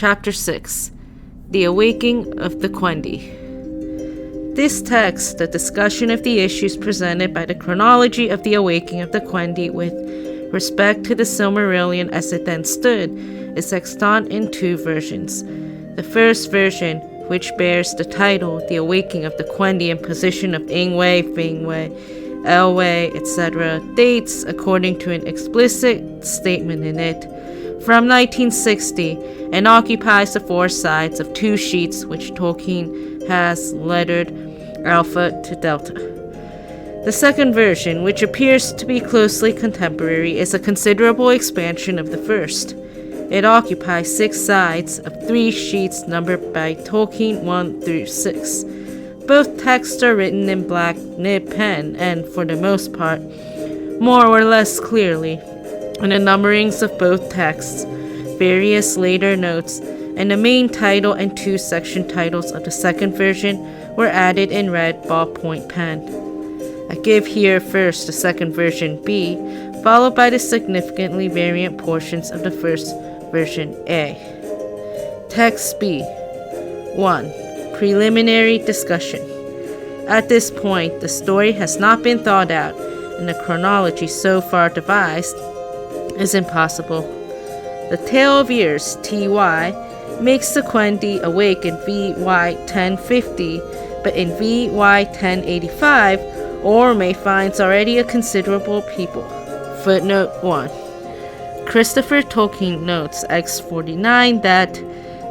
Chapter 6 The Awakening of the Quendi. This text, the discussion of the issues presented by the chronology of the awakening of the Quendi with respect to the Silmarillion as it then stood, is extant in two versions. The first version, which bears the title The Awakening of the Quendi in position of Ingwei, Fingwei, Elwei, etc., dates, according to an explicit statement in it, from 1960 and occupies the four sides of two sheets which Tolkien has lettered Alpha to Delta. The second version, which appears to be closely contemporary, is a considerable expansion of the first. It occupies 6 sides of 3 sheets numbered by Tolkien 1 through 6. Both texts are written in black nib pen and, for the most part, more or less clearly. In the numberings of both texts, various later notes, and the main title and 2 section titles of the second version were added in red ballpoint pen. I give here first the second version B, followed by the significantly variant portions of the first version A. Text B. 1. Preliminary discussion. At this point, the story has not been thought out, and the chronology so far devised is impossible. The Tale of Years, TY, makes the Quendi awake in VY 1050, but in VY 1085, Orome finds already a considerable people. Footnote 1. Christopher Tolkien notes X49 that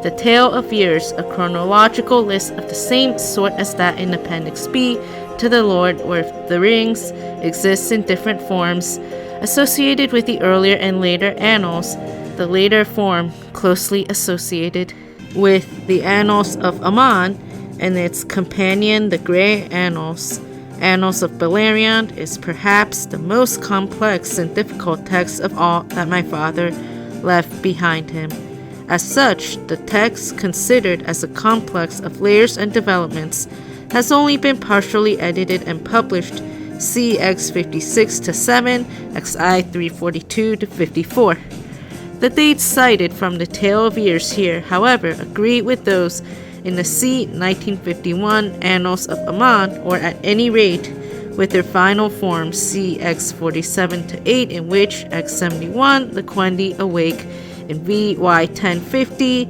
the Tale of Years, a chronological list of the same sort as that in Appendix B to The Lord of the Rings, exists in different forms associated with the earlier and later annals, the later form closely associated with the Annals of Aman and its companion, the Grey Annals. Annals of Beleriand is perhaps the most complex and difficult text of all that my father left behind him. As such, the text, considered as a complex of layers and developments, has only been partially edited and published, see X56-7, XI 342-54. The dates cited from the Tale of Years here, however, agree with those in the c. 1951 Annals of Aman, or at any rate with their final form c. X47-8, in which X71 the Quendi awake in VY 1050,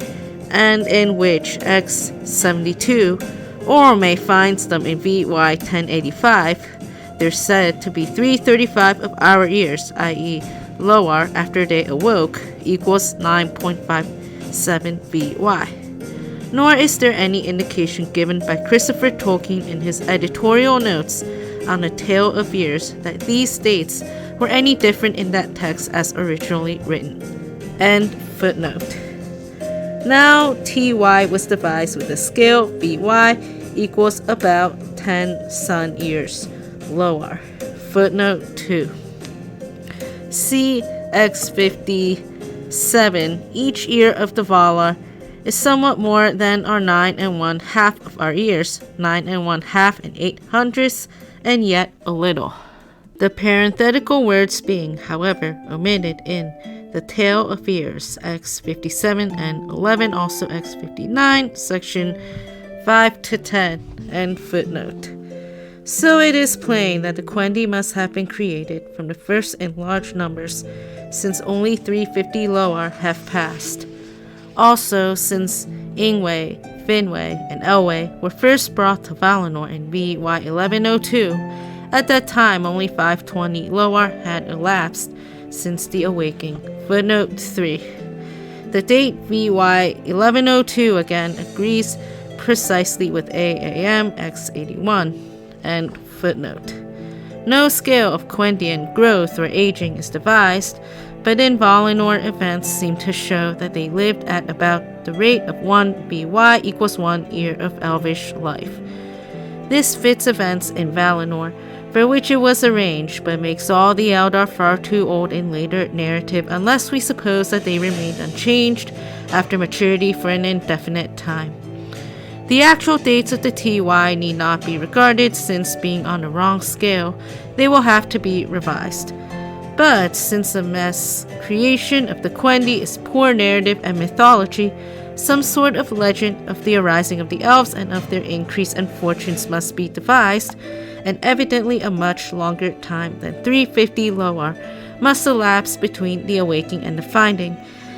and in which X72 Orome finds them in VY 1085. They're said to be 335 of our years, i.e. Loar, after they awoke, equals 9.57 VY. Nor is there any indication given by Christopher Tolkien in his editorial notes on the Tale of Years that these dates were any different in that text as originally written. End footnote. Now, TY was devised with a scale VY equals about 10 sun years. Lower. Footnote 2. See X57. Each year of the Valar is somewhat more than our 9 1/2 of our years, 9 1/2 and 800ths, and yet a little. The parenthetical words being, however, omitted in the Tale of Years, X57 and 11, also X59, section 5 to 10, end footnote. So it is plain that the Quendi must have been created from the first in large numbers, since only 350 Loar have passed. Also, since Ingwei, Finwë, and Elwë were first brought to Valinor in VY 1102, at that time only 520 Loar had elapsed since the awakening. Footnote 3. The date VY 1102 again agrees precisely with AAM X81. End footnote. No scale of Quendian growth or aging is devised, but in Valinor events seem to show that they lived at about the rate of 1 BY equals 1 year of elvish life. This fits events in Valinor, for which it was arranged, but makes all the Eldar far too old in later narrative unless we suppose that they remained unchanged after maturity for an indefinite time. The actual dates of the TY need not be regarded, since being on the wrong scale, they will have to be revised. But since the mass creation of the Quendi is poor narrative and mythology, Some sort of legend of the arising of the elves and of their increase and fortunes must be devised, and evidently a much longer time than 350 Loar must elapse between the awaking and the finding,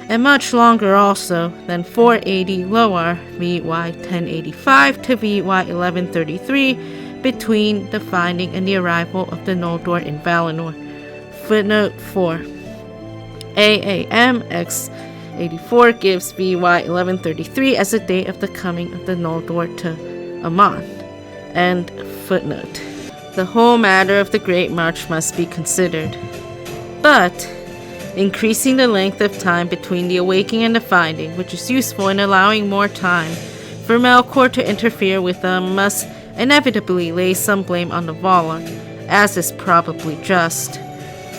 and much longer also than 480 Loar VY 1085 to VY 1133 between the finding and the arrival of the Noldor in Valinor. Footnote 4. AAM X 84 gives VY 1133 as the date of the coming of the Noldor to Aman. End footnote. The whole matter of the Great March must be considered. But increasing the length of time between the awaking and the finding, which is useful in allowing more time for Melkor to interfere with them, must inevitably lay some blame on the Valar, as is probably just.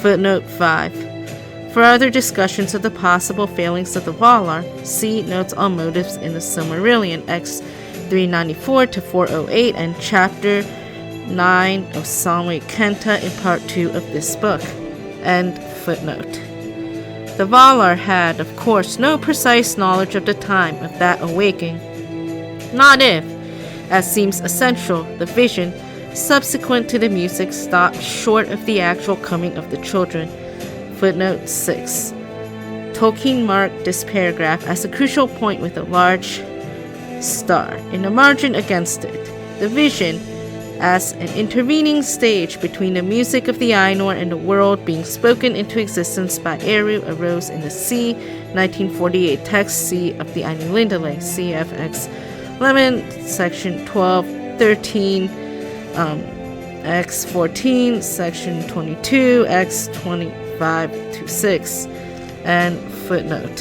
Footnote 5. For other discussions of the possible failings of the Valar, see Notes on Motives in the Silmarillion X 394 to 408 and Chapter 9 of Samway Kenta in Part 2 of this book. End footnote. The Valar had, of course, no precise knowledge of the time of that awaking. Not if, as seems essential, the vision, subsequent to the music, stopped short of the actual coming of the children. Footnote 6. Tolkien marked this paragraph as a crucial point with a large star in the margin against it. The vision, as an intervening stage between the music of the Ainur and the world being spoken into existence by Eru, arose in the c. 1948 text C of the Ainulindale, CFX 11, section 12, 13, X 14, section 22, X 25 to 6, and footnote.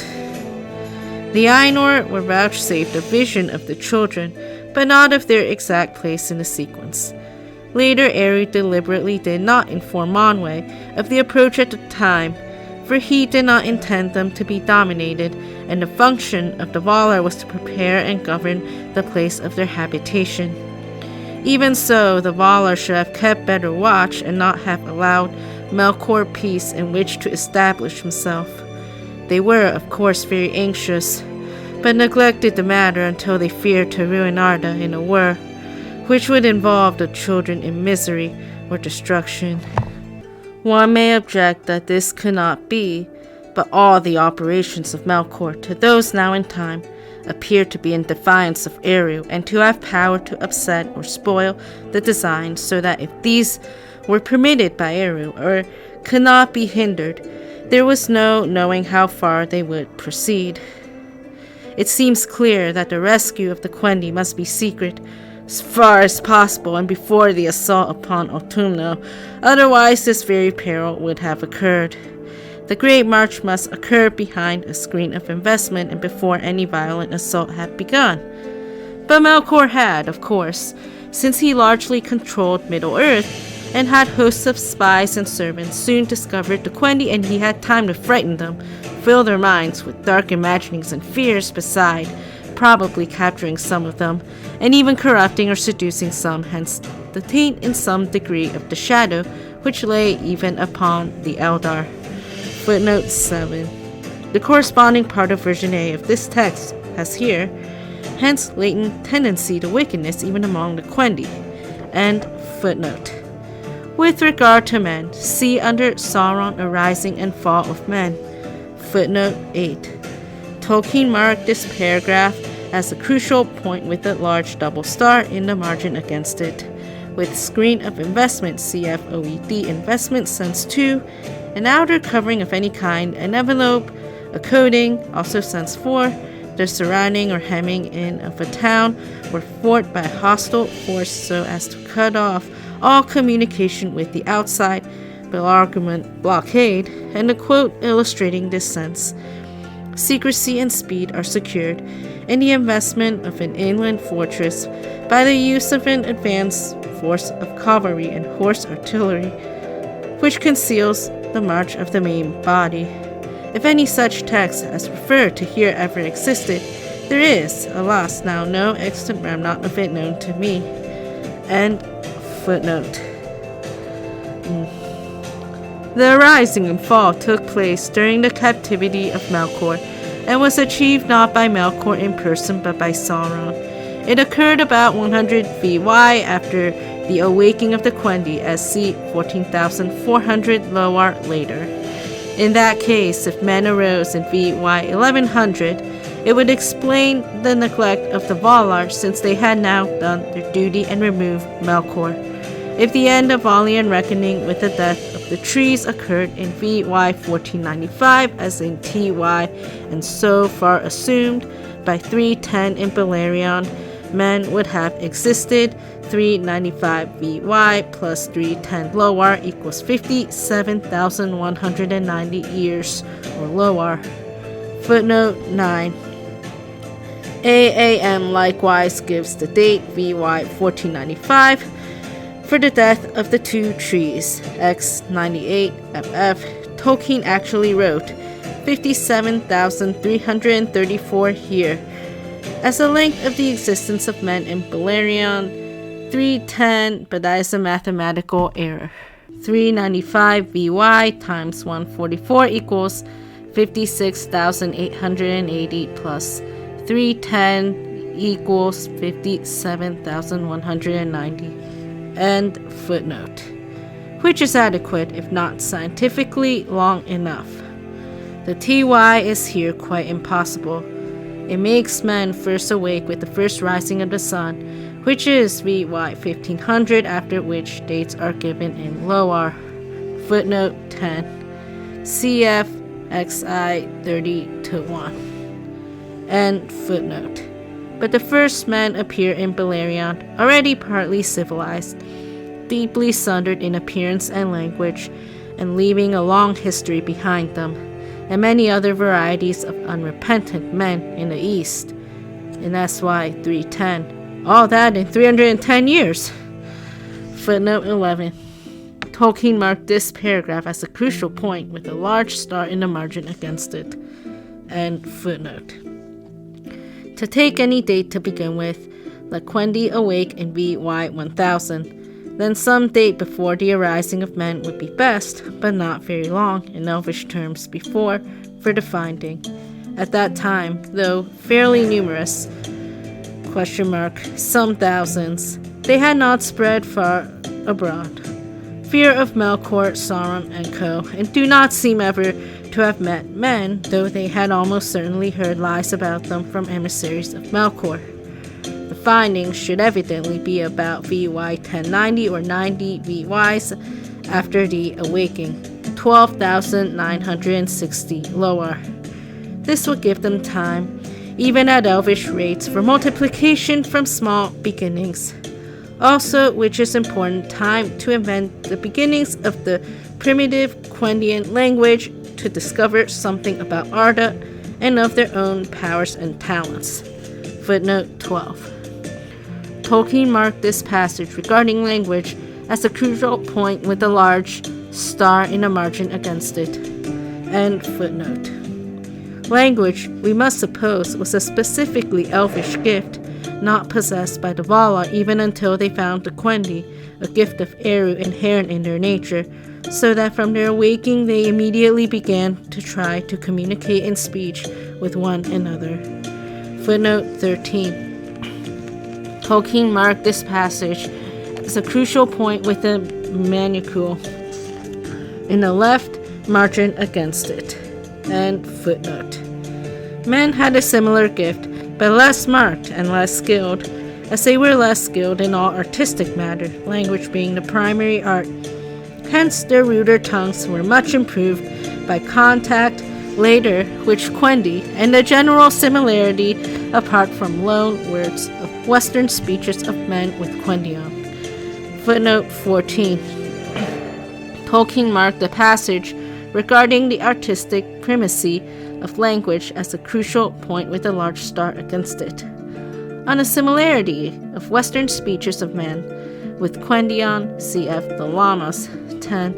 The Ainur were vouchsafed a vision of the children, but not of their exact place in the sequence. Later, Eru deliberately did not inform Manwë of the approach at the time, for he did not intend them to be dominated, and the function of the Valar was to prepare and govern the place of their habitation. Even so, the Valar should have kept better watch and not have allowed Melkor peace in which to establish himself. They were, of course, very anxious, but neglected the matter until they feared to ruin Arda in a war, which would involve the children in misery or destruction. One may object that this could not be, but all the operations of Melkor, to those now in time, appear to be in defiance of Eru and to have power to upset or spoil the design, so that if these were permitted by Eru or could not be hindered, there was no knowing how far they would proceed. It seems clear that the rescue of the Quendi must be secret, as far as possible, and before the assault upon Autumno, otherwise this very peril would have occurred. The Great March must occur behind a screen of investment and before any violent assault had begun. But Melkor had, of course, since he largely controlled Middle-earth and had hosts of spies and servants, soon discovered the Quendi, and he had time to frighten them, fill their minds with dark imaginings and fears, beside probably capturing some of them, and even corrupting or seducing some, hence the taint in some degree of the shadow which lay even upon the Eldar. Footnote 7. The corresponding part of version A of this text has here, hence latent tendency to wickedness even among the Quendi. End footnote. With regard to men, see under Sauron Arising and Fall of Men. Footnote 8. Tolkien marked this paragraph as a crucial point with a large double star in the margin against it. With screen of investment, CFOED investment sense 2, an outer covering of any kind, an envelope, a coating, also sense 4, the surrounding or hemming in of a town or fort by a hostile force so as to cut off all communication with the outside, belargament blockade, and a quote illustrating this sense. Secrecy and speed are secured in the investment of an inland fortress by the use of an advanced force of cavalry and horse artillery, which conceals the march of the main body. If any such text as referred to here ever existed, there is, alas, now no extant remnant of it known to me. End footnote. The rising and fall took place during the captivity of Melkor, and was achieved not by Melkor in person but by Sauron. It occurred about 100 VY after the awakening of the Quendi, as c. 14,400 Loar later. In that case, if men arose in VY 1100, it would explain the neglect of the Valar, since they had now done their duty and removed Melkor. If the end of Valian reckoning with the death of the trees occurred in VY 1495, as in TY and so far assumed, by 310 in Beleriand, men would have existed. 395 VY plus 310 Loar equals 57,190 years, or Loar. Footnote 9. AAM likewise gives the date VY 1495 for the death of the two trees. X98 FF. Tolkien actually wrote 57,334 here. As the length of the existence of men in Beleriand, 310, but that is a mathematical error. 395 VY times 144 equals 56,880 plus 310 equals 57,190. End footnote. Which is adequate if not scientifically long enough. The TY is here quite impossible. It makes men first awake with the first rising of the sun, which is VY 1500, after which dates are given in Loar. Footnote 10. CF XI 30-1. End footnote. But the first men appear in Beleriand, already partly civilized, deeply sundered in appearance and language, and leaving a long history behind them, and many other varieties of unrepentant men in the East. In SY 310. All that in 310 years. Footnote 11. Tolkien marked this paragraph as a crucial point with a large star in the margin against it. End footnote. To take any date to begin with, let Quendi awake in VY 1000. Then some date before the arising of men would be best, but not very long in Elvish terms before, for the finding. At that time, though fairly numerous, some thousands, they had not spread far abroad. Fear of Melkor, Sauron, and co., and do not seem ever to have met men, though they had almost certainly heard lies about them from emissaries of Melkor. The findings should evidently be about VY 1090 or 90 VYs after the awakening, 12,960 Loar. This would give them time, even at Elvish rates, for multiplication from small beginnings. Also, which is important, time to invent the beginnings of the primitive Quendian language, to discover something about Arda and of their own powers and talents. Footnote 12. Tolkien marked this passage regarding language as a crucial point with a large star in a margin against it. End footnote. Language, we must suppose, was a specifically elvish gift, not possessed by the Valar even until they found the Quendi, a gift of Eru inherent in their nature, so that from their awakening they immediately began to try to communicate in speech with one another. Footnote 13. Tolkien marked this passage as a crucial point with a manicule in the left margin against it. End footnote. Men had a similar gift, but less marked and less skilled, as they were less skilled in all artistic matter, language being the primary art. Hence their ruder tongues were much improved by contact later, which Quendi, and the general similarity, apart from loan words of Western speeches of men with Quendian. Footnote 14. Tolkien marked the passage regarding the artistic primacy of language as a crucial point with a large star against it. On a similarity of Western speeches of men with Quendian, cf. the Lamas 10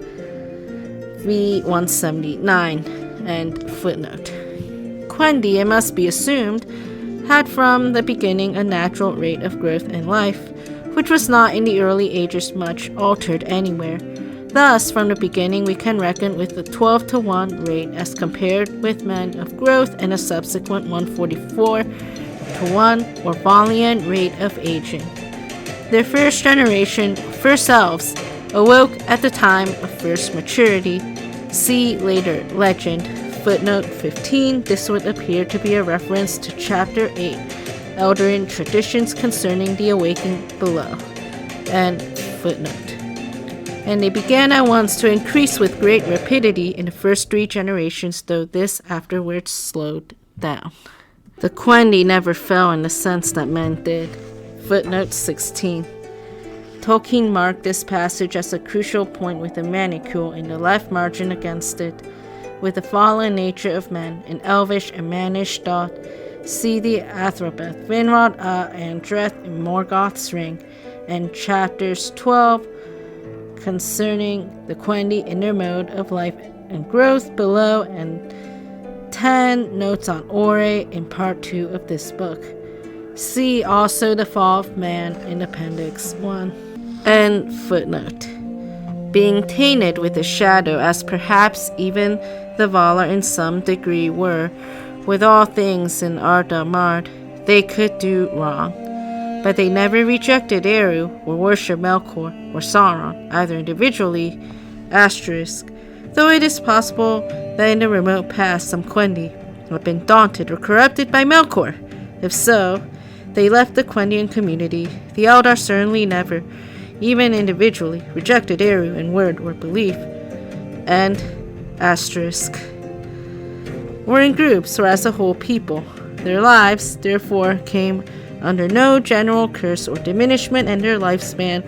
v. 179. End footnote. Quendi, it must be assumed, had from the beginning a natural rate of growth in life, which was not in the early ages much altered anywhere. Thus, from the beginning, we can reckon with the 12-to-1 rate as compared with men of growth and a subsequent 144-to-1 or Valiant rate of aging. Their first generation, first selves, awoke at the time of first maturity. See later legend. Footnote 15. This would appear to be a reference to Chapter 8, Eldrin Traditions Concerning the Awakening below. And footnote. And they began at once to increase with great rapidity in the first 3 generations, though this afterwards slowed down. The Quendi never fell in the sense that men did. Footnote 16. Tolkien marked this passage as a crucial point with a manicule in the left margin against it. With the fallen nature of men, in elvish and mannish thought, see the Athrobeth, Vinrod Andreth in Morgoth's Ring, and chapters 12 concerning the Quendi in their mode of life and growth below, and 10 notes on Ore in part 2 of this book. See also the fall of man in Appendix 1. And footnote. Being tainted with a shadow, as perhaps even the Valar in some degree were, with all things in Arda marred, they could do wrong. But they never rejected Eru, or worshipped Melkor, or Sauron, either individually, though it is possible that in the remote past some Quendi had been daunted or corrupted by Melkor. If so, they left the Quendian community. The Eldar certainly never, even individually, rejected Eru in word or belief, and were in groups or as a whole people. Their lives, therefore, came under no general curse or diminishment, and their lifespan,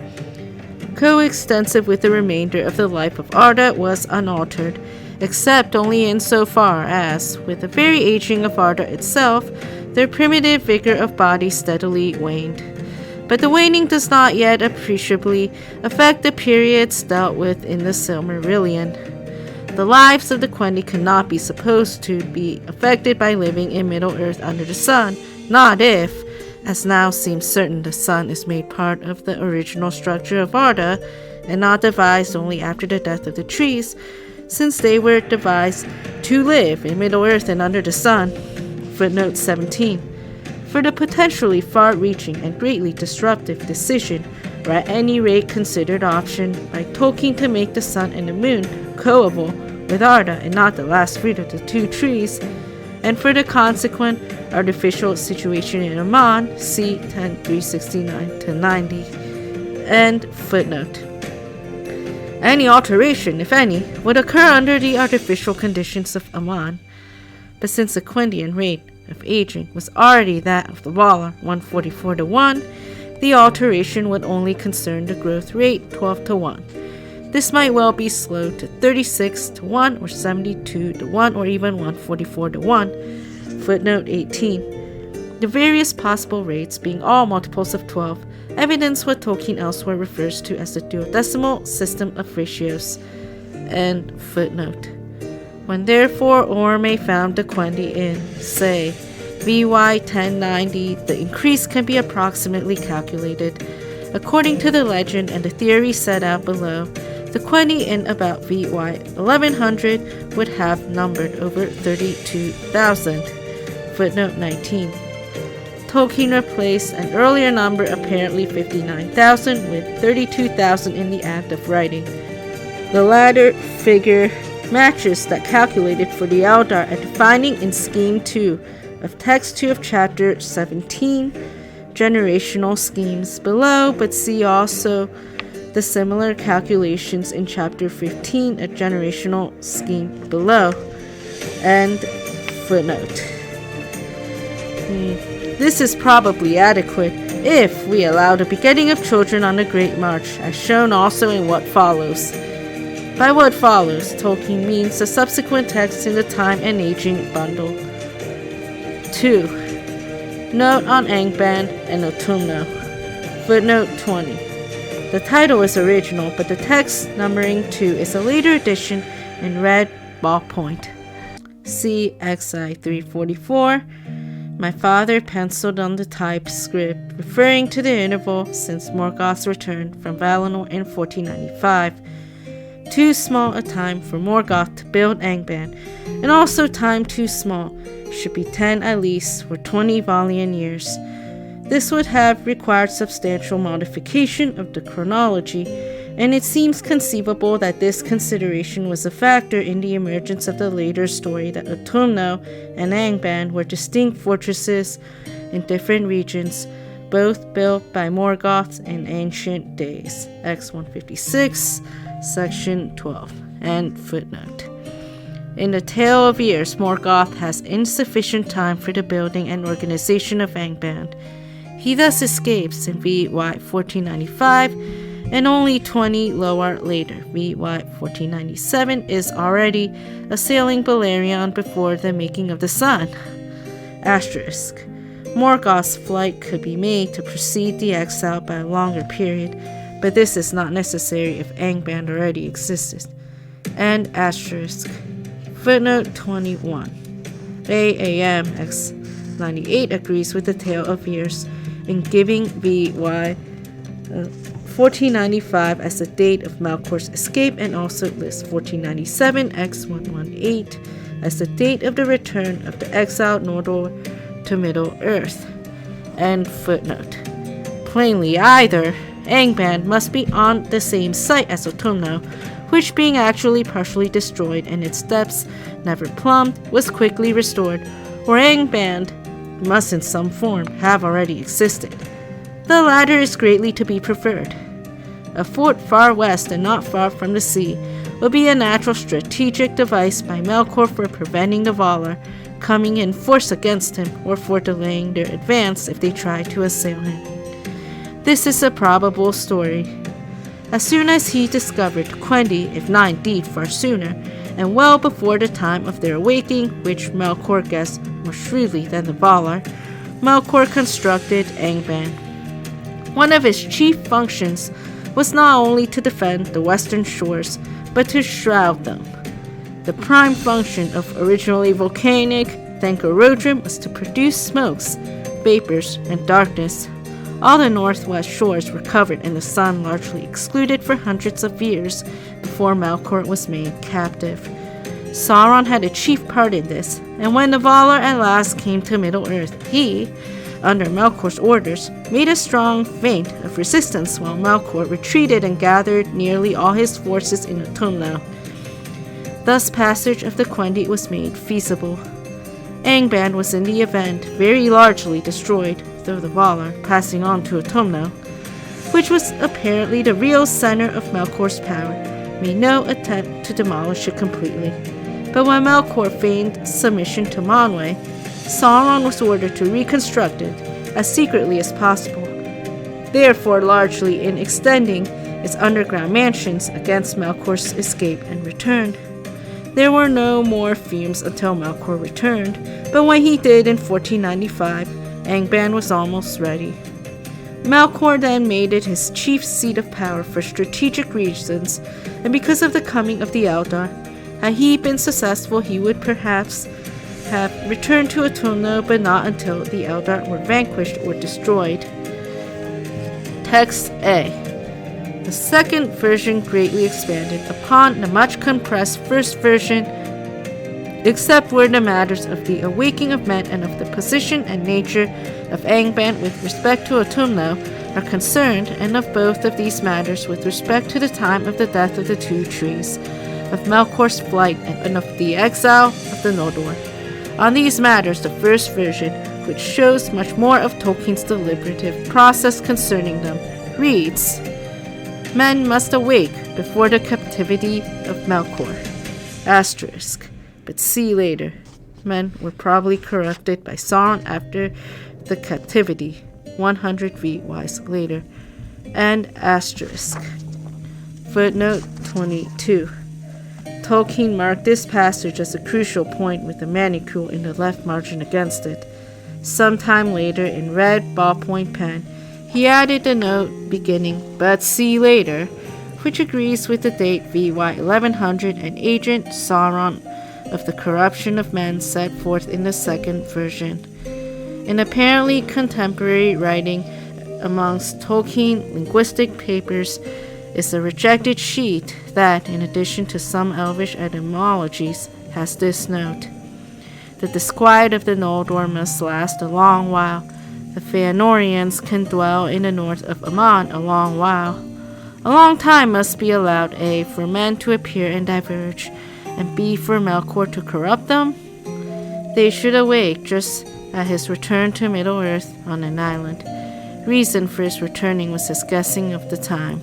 coextensive with the remainder of the life of Arda, was unaltered, except only in so far as, with the very aging of Arda itself, their primitive vigor of body steadily waned. But the waning does not yet appreciably affect the periods dealt with in the Silmarillion. The lives of the Quendi cannot be supposed to be affected by living in Middle-earth under the sun, not if, as now seems certain, the sun is made part of the original structure of Arda, and not devised only after the death of the trees, since they were devised to live in Middle-earth and under the sun. Footnote 17. For the potentially far-reaching and greatly disruptive decision, or at any rate considered option, by Tolkien to make the sun and the moon coeval with Arda and not the last fruit of the 2 trees, and for the consequent artificial situation in Aman, see 10:369-90. End footnote. Any alteration, if any, would occur under the artificial conditions of Aman, but since the Quendian rate of aging was already that of the Valar, 144-to-1, the alteration would only concern the growth rate, 12-to-1. This might well be slowed to 36-to-1 or 72-to-1 or even 144-to-1. Footnote 18. The various possible rates, being all multiples of 12, evidence what Tolkien elsewhere refers to as the duodecimal system of ratios. End footnote. When therefore Orme found the Quendi in, say, VY 1090, the increase can be approximately calculated. According to the legend and the theory set out below, the Quendi in about VY 1100 would have numbered over 32,000. Footnote 19. Tolkien replaced an earlier number, apparently 59,000, with 32,000 in the act of writing. The latter figure matches that calculated for the Eldar at finding in Scheme 2 of Text 2 of Chapter 17, Generational Schemes below, but see also the similar calculations in Chapter 15, a Generational Scheme below. And footnote. This is probably adequate if we allow the begetting of children on the Great March, as shown also in what follows. By what follows, Tolkien means the subsequent text in the Time and Aging bundle. 2. Note on Angband and Autumno. Footnote 20. The title is original, but the text numbering 2 is a later addition in red ballpoint. See XI 344. My father penciled on the typescript, referring to the interval since Morgoth's return from Valinor in 1495. too small a time for Morgoth to build Angband, and also time too small, should be 10 at least, for 20 Valian years. This would have required substantial modification of the chronology, and it seems conceivable that this consideration was a factor in the emergence of the later story that Utumno and Angband were distinct fortresses in different regions, both built by Morgoth in ancient days. X 156, section 12. And footnote. In the Tale of Years, Morgoth has insufficient time for the building and organization of Angband. He thus escapes in VY 1495, and only 20 lower later, VY 1497, is already assailing Beleriand before the making of the sun. Asterisk. Morgoth's flight could be made to precede the exile by a longer period, but this is not necessary if Angband already existed. And asterisk. Footnote 21. AAM X 98 agrees with the Tale of Years in giving VY 1495 as the date of Melkor's escape, and also lists 1497 X 118 as the date of the return of the exiled Noldor to Middle-earth. End footnote. Plainly, either Angband must be on the same site as Utumno, which, being actually partially destroyed and its depths never plumbed, was quickly restored, or Angband must in some form have already existed. The latter is greatly to be preferred. A fort far west and not far from the sea would be a natural strategic device by Melkor for preventing the Valar coming in force against him, or for delaying their advance if they tried to assail him. This is a probable story. As soon as he discovered Quendi, if not indeed far sooner, and well before the time of their awaking, which Melkor guessed more shrewdly than the Valar, Melkor constructed Angband. One of his chief functions was not only to defend the western shores, but to shroud them. The prime function of originally volcanic Thangorodrim was to produce smokes, vapors, and darkness. All the northwest shores were covered and the sun largely excluded for hundreds of years before Melkor was made captive. Sauron had a chief part in this, and when the Valar at last came to Middle-earth, he, under Melkor's orders, made a strong feint of resistance while Melkor retreated and gathered nearly all his forces in Utumno. Thus passage of the Quendi was made feasible. Angband was in the event very largely destroyed, though the Valar, passing on to Utumno, which was apparently the real center of Melkor's power, made no attempt to demolish it completely. But when Melkor feigned submission to Manwë, Sauron was ordered to reconstruct it as secretly as possible, therefore largely in extending its underground mansions against Melkor's escape and return. There were no more fumes until Melkor returned, but when he did in 1495, Angband was almost ready. Melkor then made it his chief seat of power for strategic reasons, and because of the coming of the Eldar. Had he been successful, he would perhaps have returned to Utumno, but not until the Eldar were vanquished or destroyed. Text A. The second version greatly expanded upon the much compressed first version, except where the matters of the awaking of men and of the position and nature of Angband with respect to Utumno are concerned, and of both of these matters with respect to the time of the death of the two trees, of Melkor's flight, and of the exile of the Noldor. On these matters, the first version, which shows much more of Tolkien's deliberative process concerning them, reads, Men must awake before the captivity of Melkor. Asterisk. But see later. Men were probably corrupted by Sauron after the captivity, 100 VYs later. And asterisk. Footnote 22. Tolkien marked this passage as a crucial point with a manicule in the left margin against it. Sometime later, in red ballpoint pen, he added the note beginning, but see later, which agrees with the date VY 1100 and agent Sauron of the corruption of men set forth in the second version. In apparently contemporary writing amongst Tolkien linguistic papers, is the rejected sheet that, in addition to some elvish etymologies, has this note. The disquiet of the Noldor must last a long while. The Feanorians can dwell in the north of Aman a long while. A long time must be allowed, A, for men to appear and diverge, and B, for Melkor to corrupt them. They should awake just at his return to Middle-earth on an island. Reason for his returning was his guessing of the time.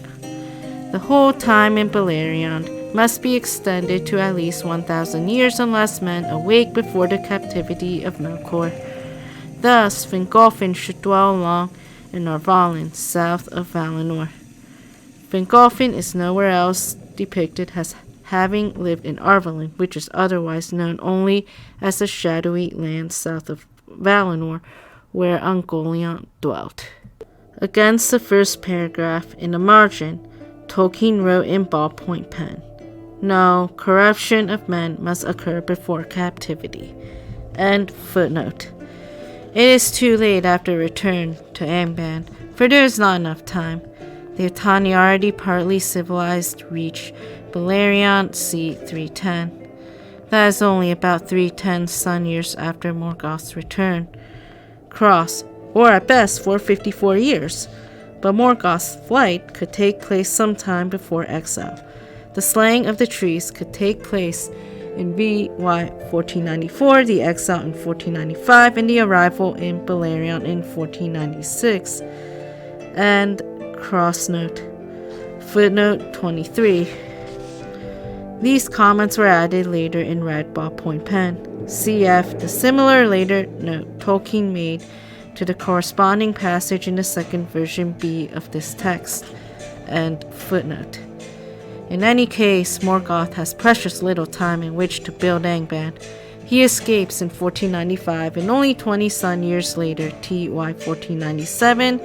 The whole time in Beleriand must be extended to at least 1,000 years unless men awake before the captivity of Melkor. Thus, Fingolfin should dwell long in Narvalin, south of Valinor. Fingolfin is nowhere else depicted as having lived in Arvalin, which is otherwise known only as the shadowy land south of Valinor, where Ungoliant dwelt. Against the first paragraph in the margin, Tolkien wrote in ballpoint pen, "No, corruption of men must occur before captivity." End footnote. It is too late after return to Angband, for there is not enough time. The Etani already partly civilized reach Beleriand c. 310. That is only about 310 sun years after Morgoth's return. Cross, or at best 454 years, but Morgoth's flight could take place sometime before exile. The slaying of the trees could take place in VY 1494, the exile in 1495, and the arrival in Beleriand in 1496. And cross note. Footnote 23. These comments were added later in red ballpoint pen. Cf. the similar later note Tolkien made to the corresponding passage in the second version B of this text. End footnote. In any case, Morgoth has precious little time in which to build Angband. He escapes in 1495, and only 20 sun years later, TY 1497,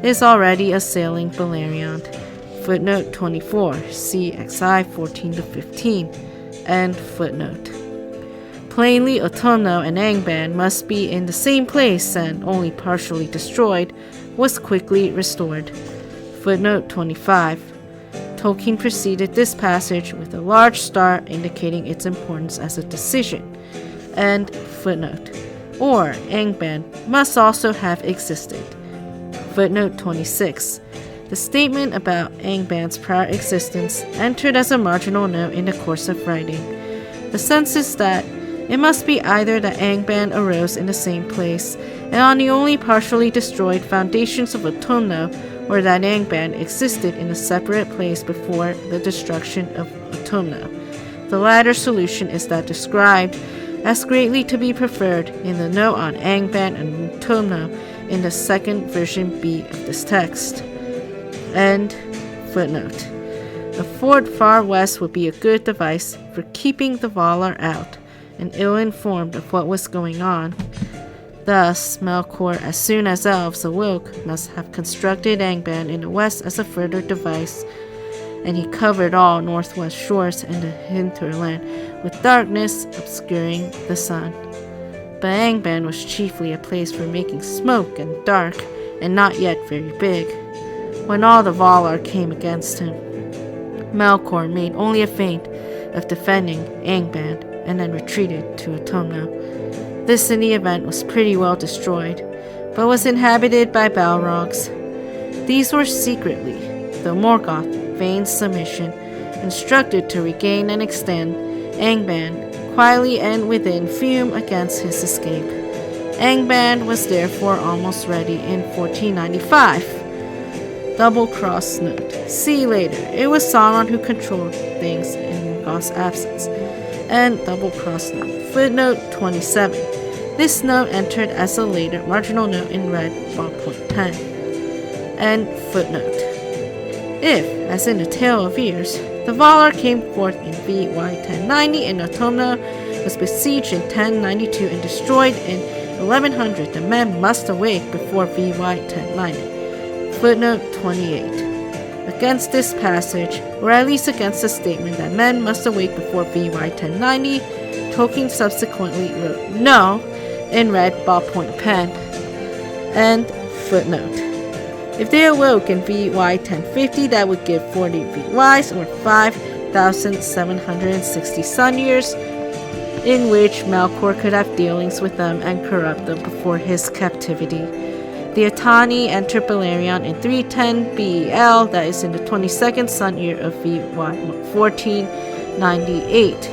is already assailing Beleriand. Footnote 24, see XI 14-15. End footnote. Plainly, Utumno and Angband must be in the same place and, only partially destroyed, was quickly restored. Footnote 25. Tolkien preceded this passage with a large star indicating its importance as a decision. End footnote. Or Angband must also have existed. Footnote 26. The statement about Angband's prior existence entered as a marginal note in the course of writing. The sense is that it must be either that Angband arose in the same place and on the only partially destroyed foundations of Utumno, or that Angband existed in a separate place before the destruction of Utumno. The latter solution is that described as greatly to be preferred in the note on Angband and Utumno in the second version B of this text. End footnote. A fort far west would be a good device for keeping the Valar out and ill-informed of what was going on. Thus, Melkor, as soon as elves awoke, must have constructed Angband in the west as a further device, and he covered all northwest shores and the hinterland with darkness obscuring the sun. But Angband was chiefly a place for making smoke and dark, and not yet very big. When all the Valar came against him, Melkor made only a feint of defending Angband and then retreated to Utumno. This in the event was pretty well destroyed, but was inhabited by Balrogs. These were secretly, though Morgoth feigned submission, instructed to regain and extend Angband, quietly and within fume against his escape. Angband was therefore almost ready in 1495. Double cross note. See later, it was Sauron who controlled things in Morgoth's absence. And double cross note. Footnote 27. This note entered as a later marginal note in red ballpoint pen. And footnote. If, as in the Tale of Years, the Valar came forth in VY 1090 and Utumno was besieged in 1092 and destroyed in 1100, the men must awake before VY 1090. Footnote 28. Against this passage, or at least against the statement that men must awake before VY 1090, Tolkien subsequently wrote no in red ballpoint pen. End footnote. If they awoke in VY 1050, that would give 40 VYs, or 5,760 sun years, in which Melkor could have dealings with them and corrupt them before his captivity. The Atani entered Balerion in 310 BEL, that is in the 22nd sun year of VY 1498.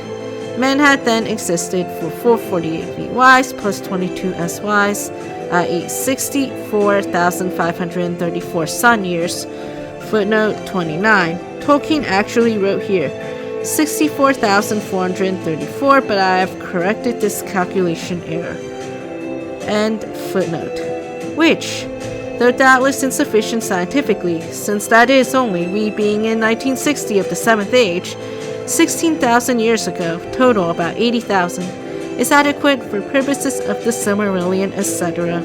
Men had then existed for 448 VYs plus 22 SYs, i.e. 64,534 sun years. Footnote 29. Tolkien actually wrote here 64,434, but I have corrected this calculation error. End footnote. Which, though doubtless insufficient scientifically, since that is only we being in 1960 of the 7th age, 16,000 years ago, total about 80,000, is adequate for purposes of the Silmarillion, etc.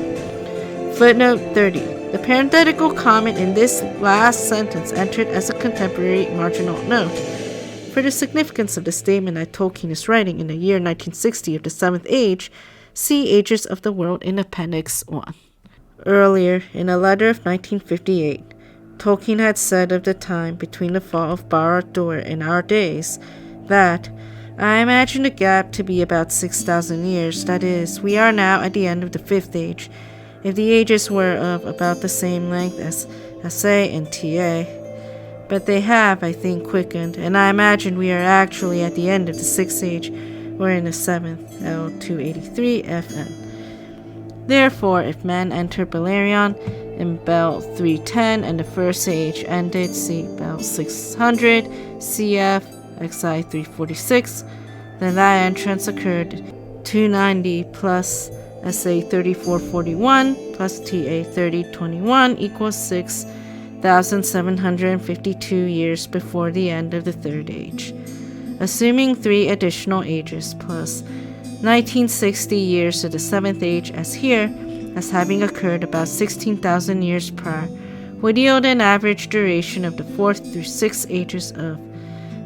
Footnote 30. The parenthetical comment in this last sentence entered as a contemporary marginal note. For the significance of the statement that Tolkien is writing in the year 1960 of the 7th age, see Ages of the World in Appendix 1. Earlier, in a letter of 1958, Tolkien had said of the time between the fall of Barad-dûr and our days that, I imagine the gap to be about 6,000 years, that is, we are now at the end of the 5th age, if the ages were of about the same length as SA and TA. But they have, I think, quickened, and I imagine we are actually at the end of the 6th age, or in the 7th, L283 FN. Therefore, if men entered Balerion in Bel 310 and the First Age ended, see Bel 600, CF, XI 346, then that entrance occurred 290 plus SA 3441 plus TA 3021 equals 6,752 years before the end of the Third Age. Assuming 3 additional ages plus 1960 years of the 7th age as here, as having occurred about 16,000 years prior, would yield an average duration of the 4th through 6th ages of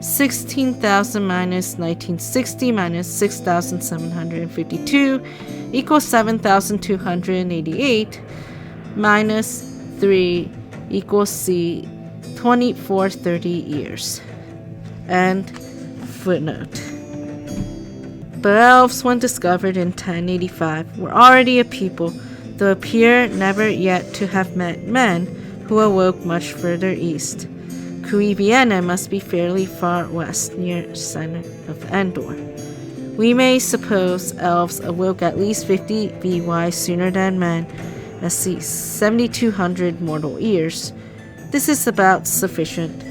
16,000 minus 1960 minus 6,752 equals 7,288 minus 3 equals C 2430 years. And footnote. But elves, when discovered in 1085, were already a people, though appear never yet to have met men who awoke much further east. Cuiviene must be fairly far west, near center of Endor. We may suppose elves awoke at least 50 VY sooner than men, as see 7,200 mortal years. This is about sufficient.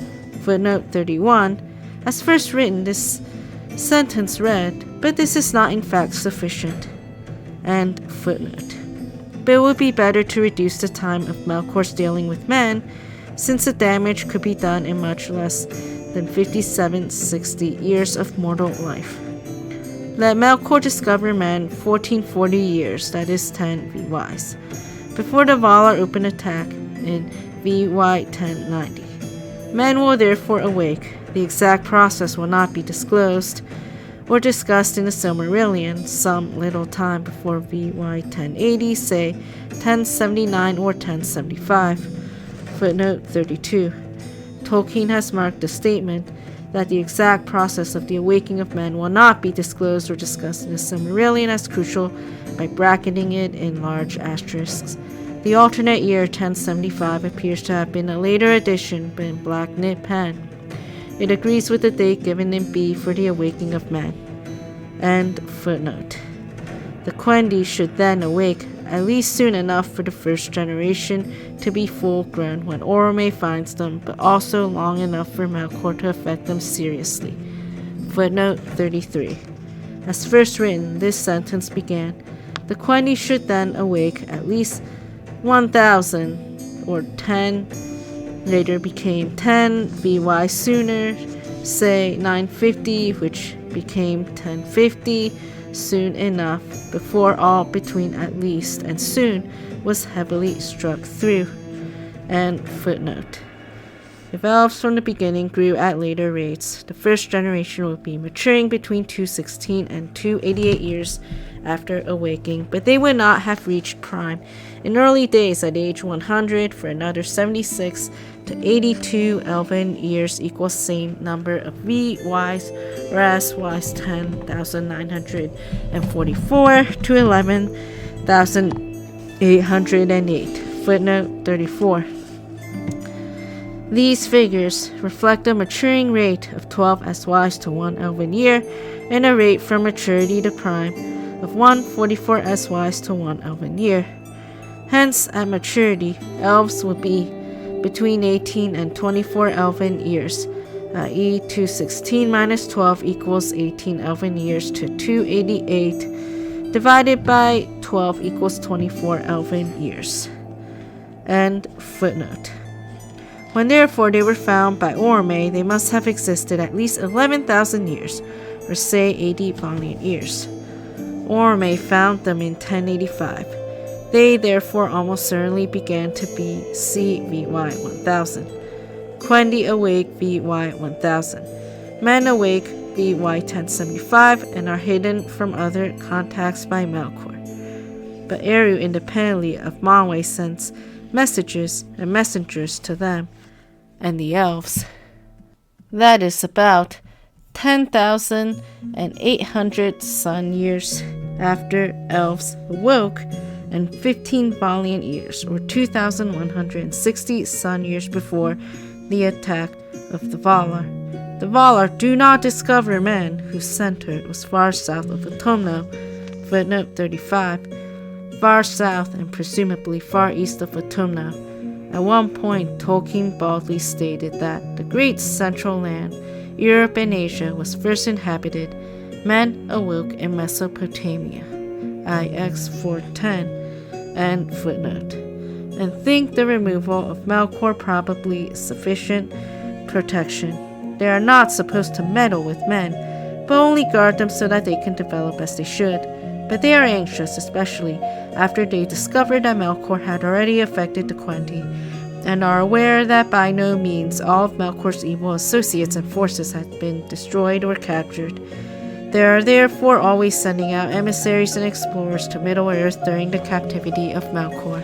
Footnote 31. As first written, this sentence read, but this is not in fact sufficient. And footnote. But it would be better to reduce the time of Melkor's dealing with men, since the damage could be done in much less than 5760 years of mortal life. Let Melkor discover men 1440 years, that is 10 VYs, before the Valar open attack in VY 1090. Men will therefore awake. The exact process will not be disclosed or discussed in the Silmarillion some little time before VY 1080, say 1079 or 1075. Footnote 32. Tolkien has marked the statement that the exact process of the awaking of men will not be disclosed or discussed in the Silmarillion as crucial by bracketing it in large asterisks. The alternate year 1075 appears to have been a later addition, but in black knit pen. It agrees with the date given in B for the awaking of men. End footnote. The Quendi should then awake at least soon enough for the first generation to be full-grown when Orome finds them, but also long enough for Melkor to affect them seriously. Footnote 33. As first written, this sentence began, the Quendi should then awake at least 1,000 or 10, later became 10 VY sooner, say 950, which became 1050, soon enough, before all between at least and soon was heavily struck through. And footnote. If elves from the beginning grew at later rates, the first generation would be maturing between 216 and 288 years after awaking, but they would not have reached prime in early days at age 100 for another 76 to 82 elven years equals same number of VYs, whereas Ys 10,944 to 11,808. Footnote 34. These figures reflect a maturing rate of 12 SYs to 1 elven year and a rate from maturity to prime of 144 SYs to 1 elven year. Hence, at maturity, elves would be between 18 and 24 elven years, i.e. 216 minus 12 equals 18 elven years to 288 divided by 12 equals 24 elven years. End footnote. When therefore they were found by Orme, they must have existed at least 11,000 years, or say 80 valiant years. Orme found them in 1085. They therefore almost certainly began to be CVY 1000. Quendi awake VY 1000. Men awake VY 1075 and are hidden from other contacts by Melkor. But Eru independently of Manwë sends messages and messengers to them and the elves. That is about 10,800 sun years after elves awoke, and 15 valiant years, or 2,160 sun years before the attack of the Valar. The Valar do not discover men whose center was far south of Autumno, footnote 35, far south and presumably far east of Autumno. At one point, Tolkien baldly stated that the great central land, Europe and Asia, was first inhabited. Men awoke in Mesopotamia, IX 410, and footnote, and think the removal of Melkor probably sufficient protection. They are not supposed to meddle with men, but only guard them so that they can develop as they should. But they are anxious, especially after they discovered that Melkor had already affected the Quendi, and are aware that by no means all of Melkor's evil associates and forces had been destroyed or captured. They are therefore always sending out emissaries and explorers to Middle-earth during the captivity of Melkor.